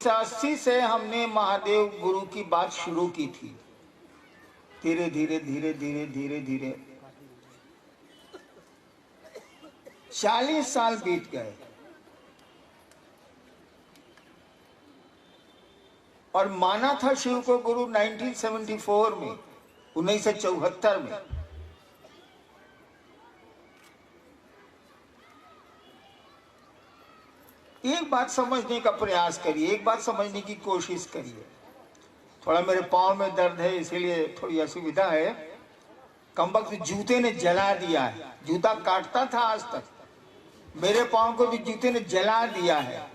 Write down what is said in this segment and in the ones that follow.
1980 से हमने महादेव गुरु की बात शुरू की थी। धीरे धीरे धीरे धीरे धीरे धीरे 40 साल बीत गए और माना था शिव को गुरु 1974 में, 1974 में। एक बात समझने का प्रयास करिए, एक बात समझने की कोशिश करिए। थोड़ा मेरे पाँव में दर्द है, इसीलिए थोड़ी असुविधा है। कमबख्त जूते ने जला दिया है। जूता काटता था आज तक, मेरे पाँव को भी जूते ने जला दिया है।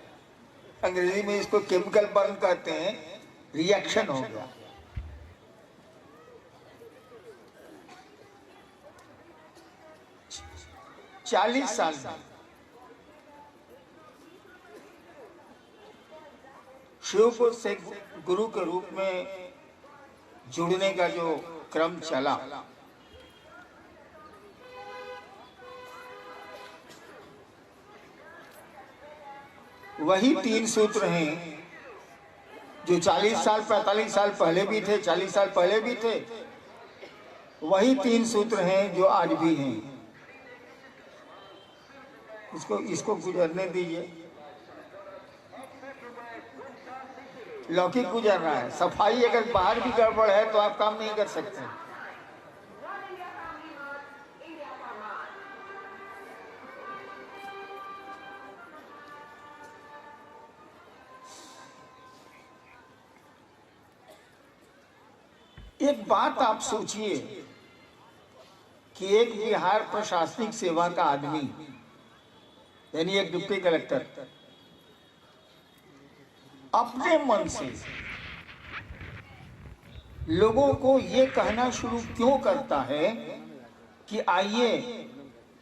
अंग्रेजी में इसको केमिकल बर्न कहते हैं, रिएक्शन हो गया। चालीस साल में शिव को से गुरु के रूप में जुड़ने का जो क्रम चला, वही 3 सूत्र हैं जो 40 साल 45 साल पहले भी थे, 40 साल पहले भी थे। वही 3 सूत्र हैं जो आज भी हैं। इसको गुजरने दीजिए। लौकिक गुजर रहा है। सफाई अगर बाहर भी गड़बड़ है तो आप काम नहीं कर सकते। एक बात आप सोचिए कि एक बिहार प्रशासनिक सेवा का आदमी, यानी एक डिप्टी कलेक्टर, अपने मन से लोगों को ये कहना शुरू क्यों करता है कि आइए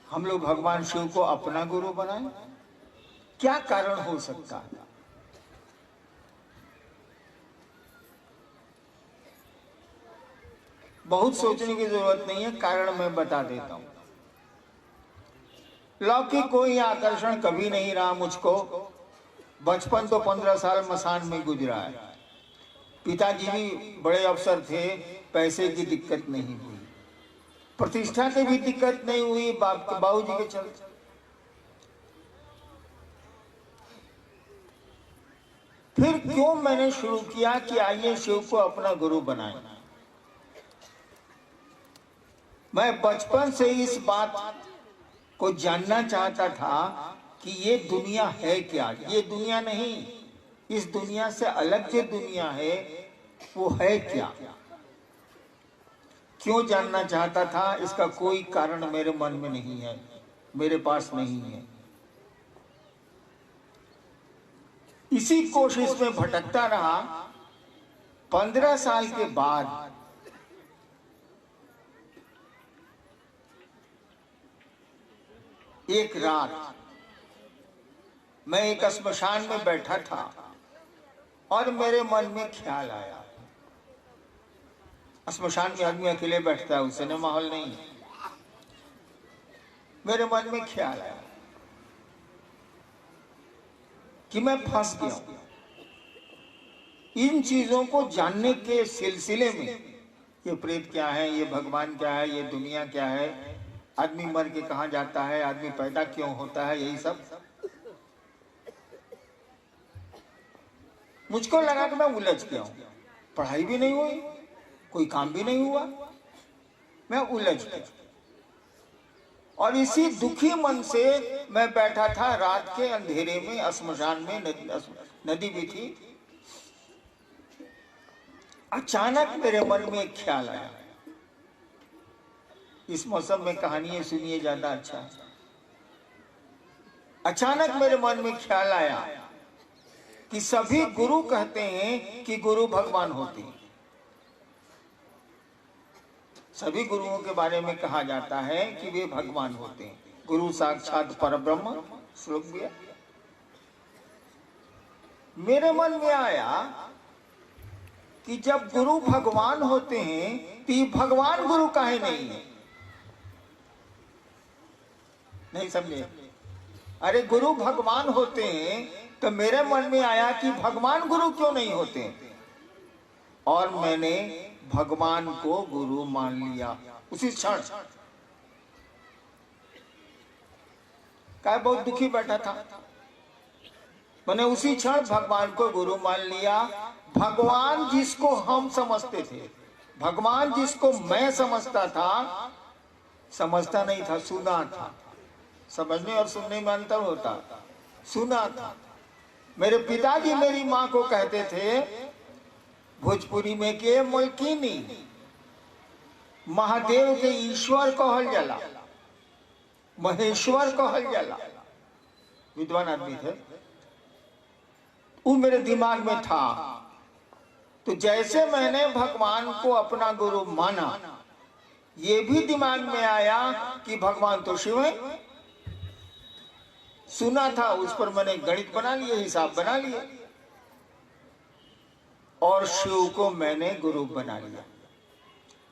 हम लोग भगवान शिव को अपना गुरु बनाएं? क्या कारण हो सकता है? बहुत सोचने की जरूरत नहीं है, कारण मैं बता देता हूं। लौकिक कोई आकर्षण कभी नहीं रहा मुझको। बचपन तो 15 साल मसान में गुजरा है। पिताजी भी बड़े अफसर थे, पैसे की दिक्कत नहीं हुई, प्रतिष्ठा की भी दिक्कत नहीं हुई बाबूजी के चलते। फिर क्यों मैंने शुरू किया कि आइए शिव को अपना गुरु बनाएं। मैं बचपन से इस बात को जानना चाहता था कि ये दुनिया है क्या। ये दुनिया नहीं, इस दुनिया से अलग जो दुनिया है वो है क्या। क्यों जानना चाहता था, इसका कोई कारण मेरे मन में नहीं है, मेरे पास नहीं है। इसी कोशिश में भटकता रहा। 15 साल के बाद एक रात मैं एक श्मशान में बैठा था और मेरे मन में ख्याल आया। श्मशान में आदमी अकेले बैठता है, उससे न माहौल नहीं है। मेरे मन में ख्याल आया कि मैं फंस गया हूं। इन चीजों को जानने के सिलसिले में, ये प्रेत क्या है, ये भगवान क्या है, ये दुनिया क्या है, आदमी मर के कहां जाता है, आदमी पैदा क्यों होता है, यही सब मुझको लगा कि मैं उलझ गया हूं। पढ़ाई भी नहीं हुई, कोई काम भी नहीं हुआ, मैं उलझ गया। और इसी दुखी मन से मैं बैठा था रात के अंधेरे में श्मशान में। नदी भी थी। अचानक मेरे मन में एक ख्याल आया। इस मौसम में कहानियां सुनिए, ज्यादा अच्छा है। अचानक मेरे मन में ख्याल आया कि सभी गुरु कहते हैं कि गुरु भगवान होते हैं। सभी गुरुओं के बारे में कहा जाता है कि वे भगवान होते हैं। गुरु साक्षात परब्रह्म श्लोक भी है। मेरे मन में आया कि जब गुरु भगवान होते हैं तो भगवान गुरु काहे नहीं है? नहीं समझे? अरे गुरु भगवान होते हैं तो मेरे मन में आया कि भगवान गुरु क्यों नहीं होते, और मैंने भगवान को गुरु मान लिया उसी क्षण। क्या बहुत दुखी बैठा था, मैंने उसी क्षण भगवान को गुरु मान लिया। भगवान जिसको हम समझते थे, भगवान जिसको मैं समझता था, समझता नहीं था, सुना था। समझने और सुनने में अंतर होता, सुना था। मेरे पिताजी मेरी माँ को कहते थे भोजपुरी में के मलकिनी, महादेव के ईश्वर कहल जाला, महेश्वर कहल जाला। विद्वान आदमी थे, वो मेरे दिमाग में था। तो जैसे मैंने भगवान को अपना गुरु माना, ये भी दिमाग में आया कि भगवान तो शिव है। सुना था, उस पर मैंने गणित बना लिए, हिसाब बना लिए, और शिव को मैंने गुरु बना लिया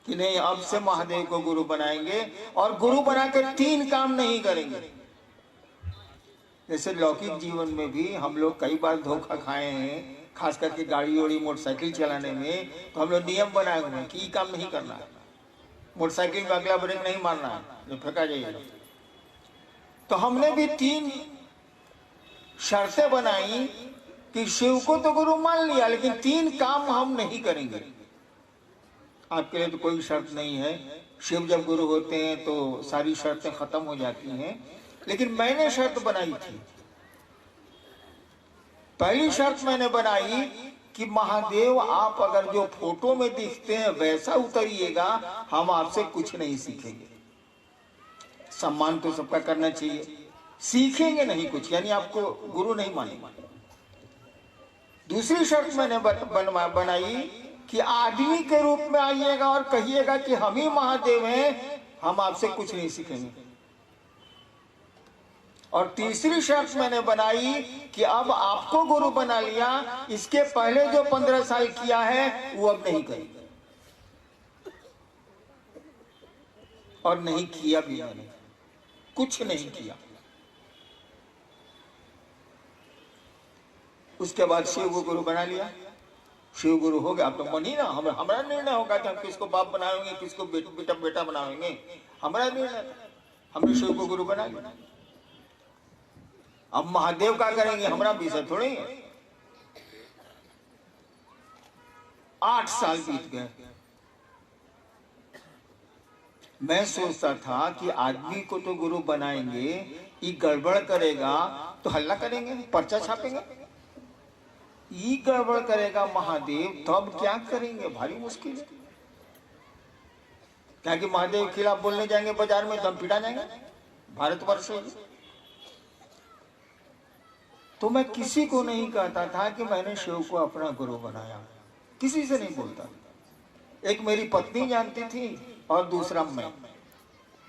कि नहीं, अब से महादेव को गुरु बनाएंगे। और गुरु बना के 3 काम नहीं करेंगे। जैसे लौकिक जीवन में भी हम लोग कई बार धोखा खाए हैं, खास करके गाड़ी वाड़ी मोटरसाइकिल चलाने में। तो हम लोग नियम बनाए हुए हैं कि ये काम नहीं करना है, मोटरसाइकिल में अगला ब्रेक नहीं मारना है, जो फेंका जाएगा। तो हमने भी 3 शर्तें बनाई कि शिव को तो गुरु मान लिया, लेकिन 3 काम हम नहीं करेंगे। आपके लिए तो कोई शर्त नहीं है, शिव जब गुरु होते हैं तो सारी शर्तें खत्म हो जाती हैं। लेकिन मैंने शर्त बनाई थी, पहली शर्त मैंने बनाई कि महादेव आप अगर जो फोटो में दिखते हैं वैसा उतरिएगा, हम आपसे कुछ नहीं सीखेंगे। सम्मान तो सबका करना चाहिए, सीखेंगे नहीं कुछ, यानी आपको गुरु नहीं मानेंगे। दूसरी शर्त मैंने बनाई कि आदमी के रूप में आइएगा और कहिएगा कि हम ही महादेव हैं, हम आपसे कुछ नहीं सीखेंगे। और तीसरी शर्त मैंने बनाई कि अब आपको गुरु बना लिया, इसके पहले जो 15 साल किया है वो अब नहीं करेंगे। और नहीं किया भी, मैंने कुछ नहीं किया। उसके बाद शिव को गुरु बना लिया, शिव गुरु हो गया। अब तो मन ही ना, हमारा निर्णय होगा कि हम किसको बाप बनाएंगे, किसको बेटा बनाएंगे, हमारा निर्णय। हमने शिव को गुरु बना लिया। अब महादेव क्या करेंगे, हमारा विषय थोड़ी है। 8 साल बीत गए। मैं सोचता था कि आदमी को तो गुरु बनाएंगे, ये गड़बड़ करेगा तो हल्ला करेंगे, पर्चा छापेंगे। ये गड़बड़ करेगा महादेव, तब क्या करेंगे, भारी मुश्किल है। क्या कि महादेव के खिलाफ बोलने जाएंगे बाजार में तो हम पिटा जाएंगे भारतवर्ष में। तो मैं किसी को नहीं कहता था कि मैंने शिव को अपना गुरु बनाया, किसी से नहीं बोलता। एक मेरी पत्नी जानती थी और दूसरा मैं,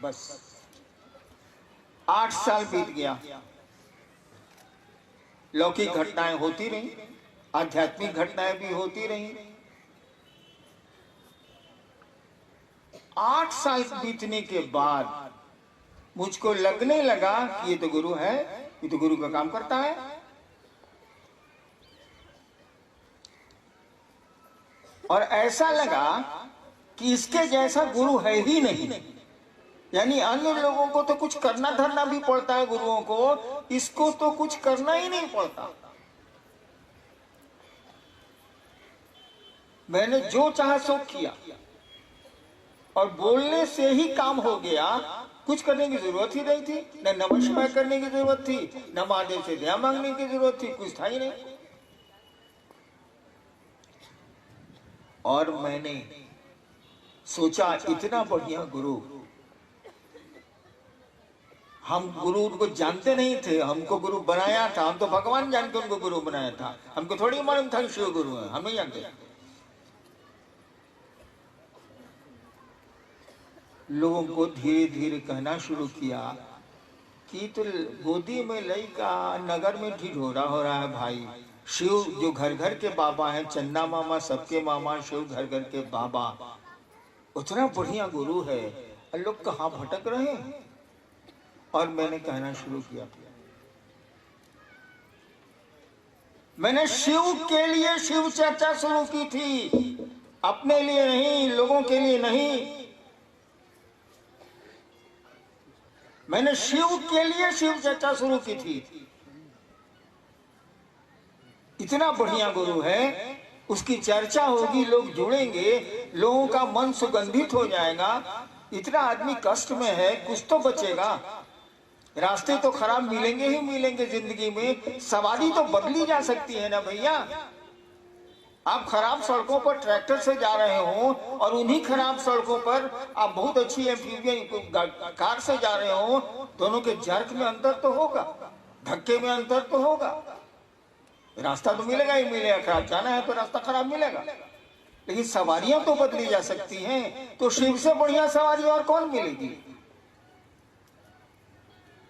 बस। 8 साल बीत गया, लौकिक घटनाएं होती रही, आध्यात्मिक घटनाएं भी होती रही। 8 साल बीतने के बाद मुझको लगने लगा कि ये तो गुरु है, ये तो गुरु का काम करता है। और ऐसा लगा कि इसके जैसा गुरु है ही नहीं। यानी अन्य लोगों को तो कुछ करना धरना भी पड़ता है गुरुओं को, इसको तो कुछ करना ही नहीं पड़ता। मैंने जो चाहा सो किया और बोलने से ही काम हो गया। कुछ करने की जरूरत ही नहीं थी, न नमस्कार करने की जरूरत थी, न महादेव से दया मांगने की जरूरत थी, कुछ था ही नहीं। और मैंने सोचा इतना बढ़िया गुरु, हम गुरु उनको जानते नहीं थे, हमको गुरु बनाया था। हम तो भगवान जान के उनको गुरु बनाया था, हमको थोड़ी मालूम था कि शिव गुरु है, हम नहीं जानते। लोगों को धीरे धीरे कहना शुरू किया कि तो गोदी में लइका, नगर में ढिढोरा हो रहा है भाई। शिव जो घर घर के बाबा हैं, चन्ना मामा सबके मामा, शिव घर घर के बाबा, उतना बढ़िया गुरु है, लोग कहाँ भटक रहे हैं। और मैंने कहना शुरू किया मैंने शिव के लिए शिव चर्चा शुरू की थी, अपने लिए नहीं, लोगों के लिए नहीं। मैंने शिव के लिए शिव चर्चा शुरू की थी। इतना बढ़िया गुरु है, उसकी चर्चा होगी, लोग जुड़ेंगे, लोगों का मन सुगंधित हो जाएगा। इतना आदमी कष्ट में है, कुछ तो बचेगा। रास्ते तो खराब मिलेंगे ही मिलेंगे जिंदगी में, सवारी तो बदली जा सकती है ना भैया। आप खराब सड़कों पर ट्रैक्टर से जा रहे हो और उन्हीं खराब सड़कों पर आप बहुत अच्छी एम्फीबियन कार से जा रहे हो, दोनों के जर्क में अंतर तो होगा, धक्के में अंतर तो होगा। रास्ता तो मिलेगा ही मिलेगा, खराब जाना है तो रास्ता खराब मिलेगा, लेकिन सवारियां तो बदली जा सकती हैं। तो शिव से बढ़िया सवारी और कौन मिलेगी?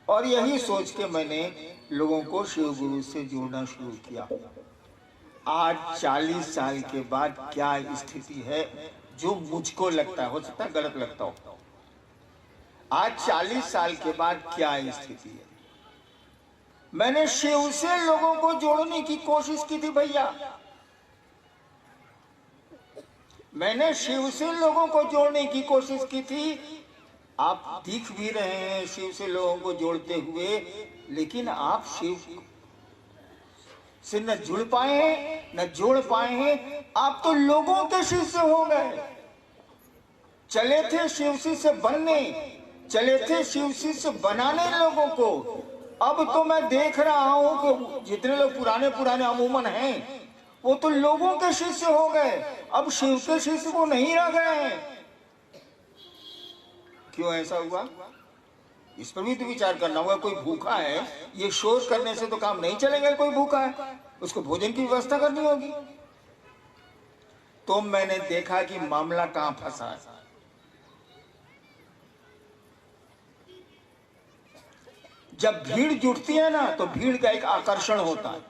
और यही सोच के मैंने लोगों को शिव गुरु से जोड़ना शुरू किया। आज 40 साल के बाद क्या स्थिति है, जो मुझको लगता है, हो सकता है गलत लगता हो, आज 40 साल के बाद क्या स्थिति है। मैंने शिव से लोगों को जोड़ने की कोशिश की थी भैया, मैंने शिव से लोगों को जोड़ने की कोशिश की थी। आप दिख भी रहे हैं शिव से लोगों को जोड़ते हुए, लेकिन आप शिव से न जुड़ पाए हैं, न जोड़ पाए हैं। आप तो लोगों के शिष्य हो गए। चले थे शिव शिष्य बनने, चले थे शिव शिष्य बनाने लोगों को। अब तो मैं देख रहा हूं कि जितने लोग पुराने पुराने अमूमन हैं, वो तो लोगों के शिष्य हो गए, अब शिव के शिष्य वो नहीं रह गए हैं। क्यों ऐसा हुआ? इस पर भी तो विचार करना होगा। कोई भूखा है, ये शोर करने से तो काम नहीं चलेगा। कोई भूखा है, उसको भोजन की व्यवस्था करनी होगी। तो मैंने देखा कि मामला कहां फंसा है। जब भीड़ जुटती है ना, तो भीड़ का एक आकर्षण होता है।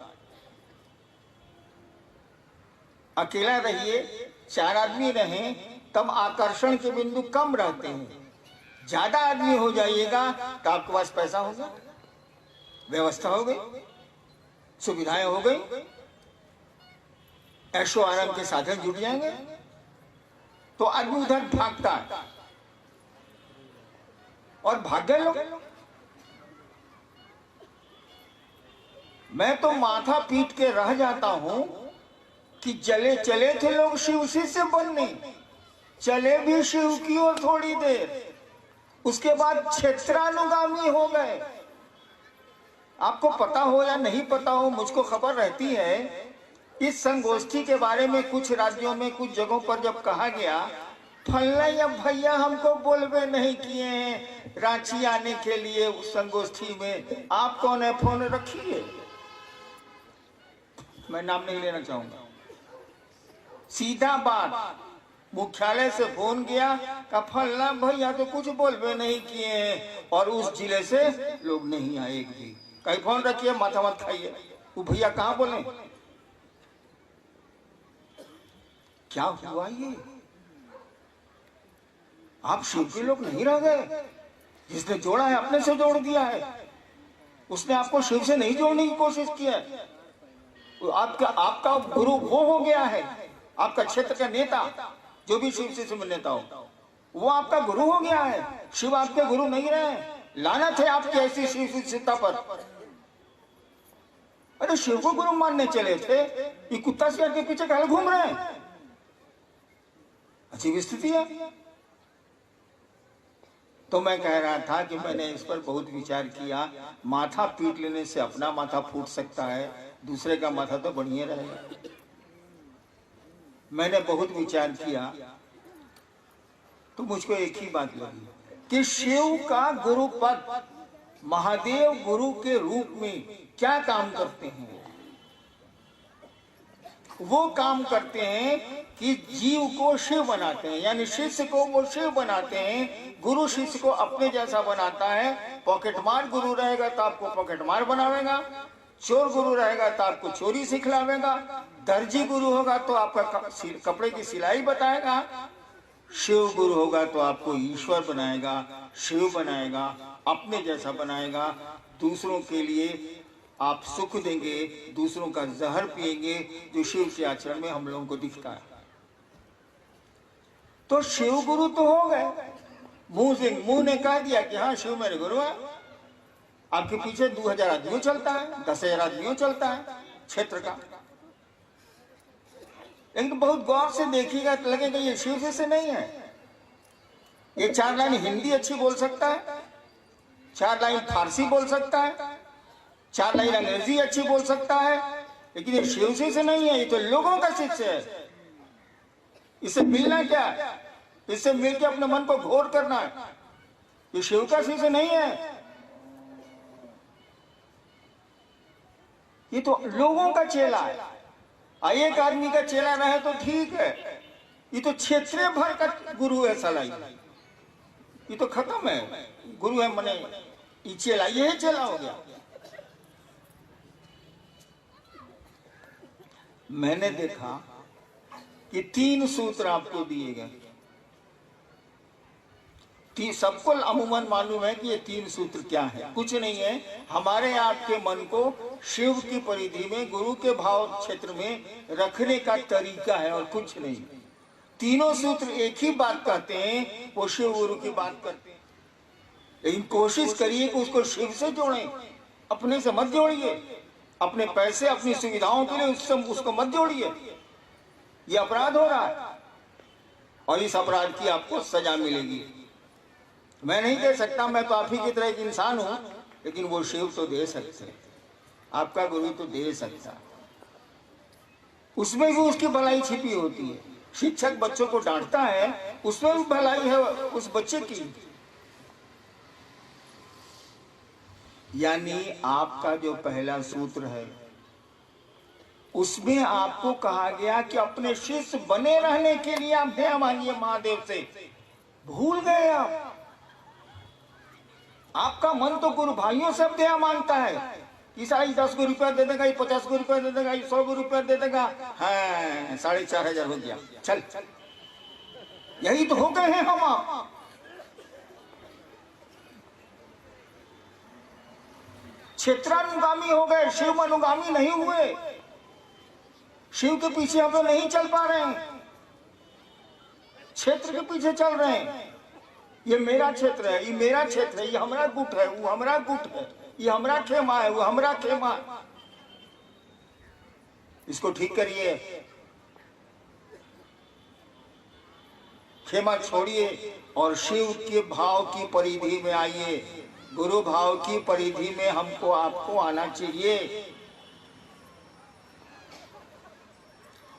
अकेला रहिए, 4 आदमी रहें, तब आकर्षण के बिंदु कम रहते हैं। ज्यादा आदमी हो जाइएगा तो आपके पास पैसा होगा, व्यवस्था हो गई, सुविधाएं हो गई, ऐशो आराम के साधन जुट जाएंगे, तो आदमी उधर भागता है और भाग गए लोग। मैं तो माथा पीट के रह जाता हूं कि चले थे लोग शिव शिष्य बनने, चले भी शिव की ओर थोड़ी देर, उसके बाद क्षेत्रानुगामी हो गए। आपको पता हो या नहीं पता हो, मुझको खबर रहती है, इस संगोष्ठी के बारे में कुछ राज्यों में कुछ जगहों पर जब कहा गया, फलना या भैया हमको बोलवे नहीं किए हैं रांची आने के लिए उस संगोष्ठी में, आप कौन है, फोन रखिए। मैं नाम नहीं लेना चाहूंगा। सीधा बात, मुख्यालय से फोन गया का फलना भैया तो कुछ बोलवे नहीं किए हैं, और उस जिले से लोग नहीं आए एक भी। कहीं फोन रखिए, माथा मत खाइए, वो भैया कहाँ बोले। क्या हुआ ये? आप शिव के लोग नहीं रह गए। जिसने जोड़ा है अपने से जोड़ दिया है, उसने आपको शिव से नहीं जोड़ने की कोशिश की है। आपका गुरु वो हो गया है, आपका क्षेत्र का नेता, जो भी शिव से नेता हो, वो आपका गुरु हो गया है। शिव आपके गुरु नहीं रहे। लानत है आपकी ऐसी शिव शिष्यता पर। अरे शिव को गुरु मानने चले थे, ये कुत्ता शेर के पीछे काहे घूम रहे हैं? अजीब स्थिति है। तो मैं कह रहा था कि मैंने इस पर बहुत विचार किया। माथा पीट लेने से अपना माथा फूट सकता है, दूसरे का माथा तो बढ़िया रहेगा। मैंने बहुत विचार किया तो मुझको एक ही बात लगी कि शिव का गुरु पद, महादेव गुरु के रूप में क्या काम करते हैं। वो काम करते हैं कि जीव को शिव बनाते हैं, यानी शिष्य को वो शिव बनाते हैं। गुरु शिष्य को अपने जैसा बनाता है। पॉकेटमार गुरु रहेगा तो आपको पॉकेटमार बनावेगा, चोर गुरु रहेगा तो आपको चोरी सिखलावेगा, दर्जी गुरु होगा तो आपका कपड़े की सिलाई बताएगा, शिव गुरु होगा तो आपको ईश्वर बनाएगा, शिव बनाएगा, अपने जैसा बनाएगा, दूसरों के लिए आप सुख देंगे, दूसरों का जहर पिएंगे, जो शिव के आचरण में हम लोगों को दिखता है। तो शिव गुरु तो हो गए, मुंह ने कह दिया कि हाँ शिव मेरे गुरु है। आपके पीछे 2000 आदमियों चलता है, 10,000 आदमियों चलता है क्षेत्र का। लेकिन बहुत गौर से देखिएगा तो लगेगा ये शिव जैसे नहीं है। ये 4 लाइन हिंदी अच्छी बोल सकता है, 4 लाइन फारसी बोल सकता है, 4 लाइन अंग्रेजी अच्छी बोल सकता है, लेकिन ये शिव से नहीं है। ये तो लोगों का शिष्य है। इससे मिलना क्या है? इससे मिलकर अपने मन को घोर करना है। ये शिव का शिष्य नहीं है, ये तो लोगों का चेला है। एक आदमी का चेला रहे तो ठीक है, ये तो क्षेत्रीय भर का गुरु है सलाई। ये तो खत्म है, गुरु है मने ये चेला, यही चेला हो गया। मैंने देखा कि 3 सूत्र आपको दिए गए। सबको अमूमन मालूम है कि ये 3 सूत्र क्या है। कुछ नहीं है, हमारे आपके मन को शिव की परिधि में, गुरु के भाव क्षेत्र में रखने का तरीका है और कुछ नहीं। तीनों सूत्र एक ही बात कहते हैं, वो शिव गुरु की बात करते हैं। लेकिन कोशिश करिए कि उसको शिव से जोड़ें, अपने से मत जोड़िए। अपने पैसे, अपनी सुविधाओं के लिए उसको मत जोड़िए। ये अपराध हो रहा है और इस अपराध की आपको सजा मिलेगी। मैं नहीं दे सकता, मैं तो आप ही की तरह एक इंसान हूं, लेकिन वो शिव तो दे सकते हैं, आपका गुरु तो दे सकता। उसमें भी उसकी भलाई छिपी होती है। शिक्षक बच्चों को डांटता है, उसमें भी भलाई है उस बच्चे की। यानी आपका जो पहला सूत्र है उसमें आपको कहा गया कि अपने शिष्य बने रहने के लिए आप दया मांगिए महादेव से। भूल गए आप। आपका मन तो गुरु भाइयों से दया मांगता है। ईसाई 10 को रुपया दे देगा, 50 को रुपया दे देगा, 100 को रुपया दे देगा। हाँ 4,500 हो गया, चल। यही तो हो गए हैं हम आप। क्षेत्रानुगामी हो गए, शिव अनुगामी नहीं हुए। शिव के पीछे हम लोग नहीं चल पा रहे हैं, क्षेत्र के पीछे चल रहे हैं। ये मेरा क्षेत्र है, ये मेरा क्षेत्र है, ये हमारा गुट है, वो हमारा गुट है, ये हमारा खेमा है, वो हमारा खेमा है। इसको ठीक करिए, खेमा छोड़िए और शिव के भाव की परिधि में आइए। गुरु भाव की परिधि में हमको आपको आना चाहिए।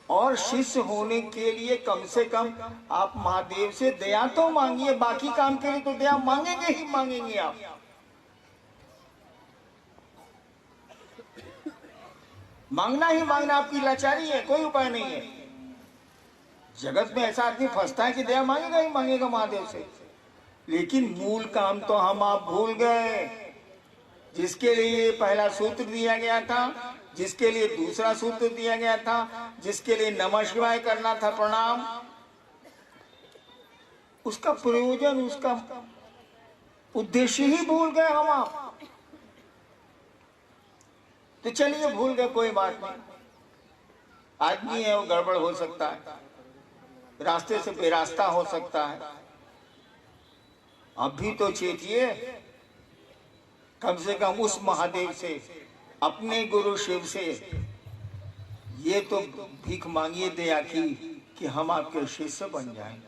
और शिष्य होने के लिए कम से कम आप महादेव से दया तो मांगिए। बाकी काम के लिए तो दया मांगेंगे ही मांगेंगे आप। मांगना ही मांगना आपकी लाचारी है, कोई उपाय नहीं है। जगत में ऐसा आदमी फंसता है कि दया मांगेगा ही मांगेगा महादेव से, लेकिन मूल काम तो हम आप भूल गए। जिसके लिए पहला सूत्र दिया गया था, जिसके लिए दूसरा सूत्र दिया गया था, जिसके लिए नमः शिवाय करना था, प्रणाम, उसका प्रयोजन, उसका उद्देश्य ही भूल गए हम आप। तो चलिए भूल गए, कोई बात नहीं। आदमी है, वो गड़बड़ हो सकता है, रास्ते से बेरास्ता हो सकता है। अभी तो चेतिए, कम से कम उस महादेव से, अपने गुरु शिव से ये तो भीख मांगिए दया की कि हम आपके शिष्य बन जाएं।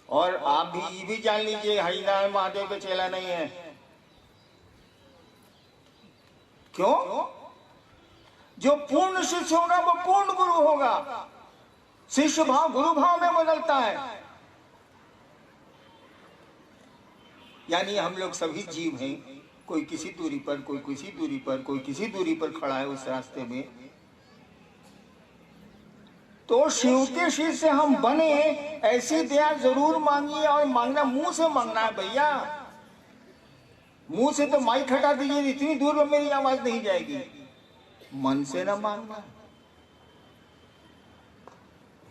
और आप भी ये भी जान लीजिए, हरिनारायण महादेव के चेला नहीं है। क्यों? जो पूर्ण शिष्य होगा वो पूर्ण गुरु होगा। शिष्य भाव गुरु भाव में बदलता है। यानी हम लोग सभी जीव हैं, कोई किसी दूरी पर, कोई किसी दूरी पर, कोई किसी दूरी पर खड़ा है उस रास्ते में। तो शिव के शिष्य हम बने, ऐसी दया जरूर मांगिए। और मांगना मुंह से मांगना है भैया। मुंह से तो माइक हटा दीजिए, इतनी दूर में मेरी आवाज नहीं जाएगी। मन से ना मांगना,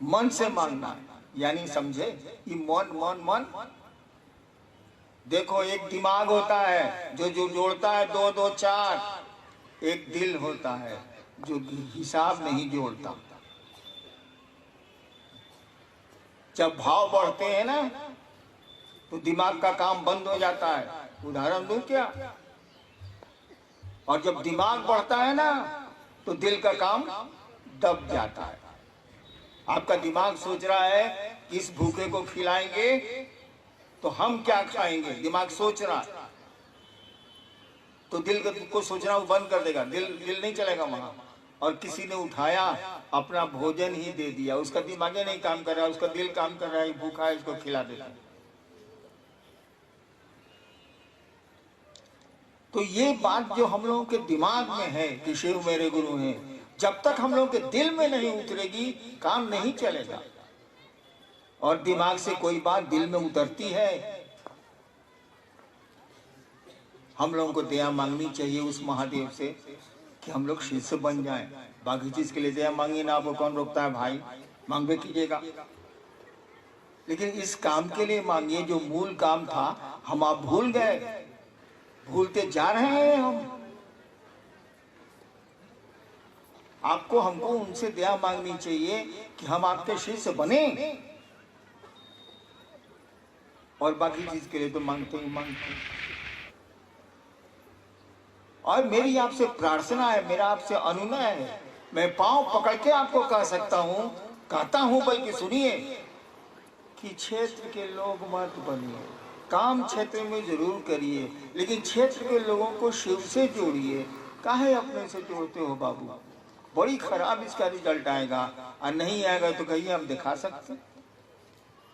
मन से मांगना। यानी समझे, ये मन मन मन। देखो एक दिमाग होता है जो जोड़ता है 2 2 4, एक दिल होता है जो हिसाब नहीं जोड़ता। जब भाव बढ़ते हैं ना तो दिमाग का काम बंद हो जाता है। उदाहरण दूं क्या? और जब दिमाग बढ़ता है ना तो दिल का काम दब जाता है। आपका दिमाग सोच रहा है कि इस भूखे को खिलाएंगे तो हम क्या खाएंगे, दिमाग सोच रहा है, तो दिल को सोचना वो बंद कर देगा, दिल नहीं चलेगा वहां। और किसी ने उठाया, अपना भोजन ही दे दिया, उसका दिमाग नहीं काम कर रहा, उसका दिल काम कर रहा है, भूखा है इसको खिला देता। तो ये बात जो हम लोगों के दिमाग में है कि शिव मेरे गुरु हैं, जब तक हम लोगों के दिल में नहीं उतरेगी काम नहीं चलेगा। और दिमाग से कोई बात दिल में उतरती है, हम लोगों को दया मांगनी चाहिए उस महादेव से कि हम लोग शिष्य बन जाएं। बाकी चीज के लिए दया मांगी ना, आपको कौन रोकता है भाई, मांगे कीजिएगा, लेकिन इस काम के लिए मांगिए जो मूल काम था। हम आप भूल गए, भूलते जा रहे हैं हम। आपको हमको उनसे दया मांगनी चाहिए कि हम आपके शिष्य बने, और बाकी चीज के लिए तो मांगते ही मांगते। और मेरी आपसे प्रार्थना है, मेरा आपसे अनुनय है, मैं पांव पकड़ के आपको कह सकता हूं, कहता हूं, बल्कि सुनिए कि क्षेत्र के लोग मत बनिए। काम क्षेत्र में जरूर करिए, लेकिन क्षेत्र के लोगों को शिव से जोड़िए। काहे अपने से जोड़ते हो बाबू? बड़ी खराब इसका रिजल्ट आएगा, और नहीं आएगा तो कहिए हम दिखा सकते।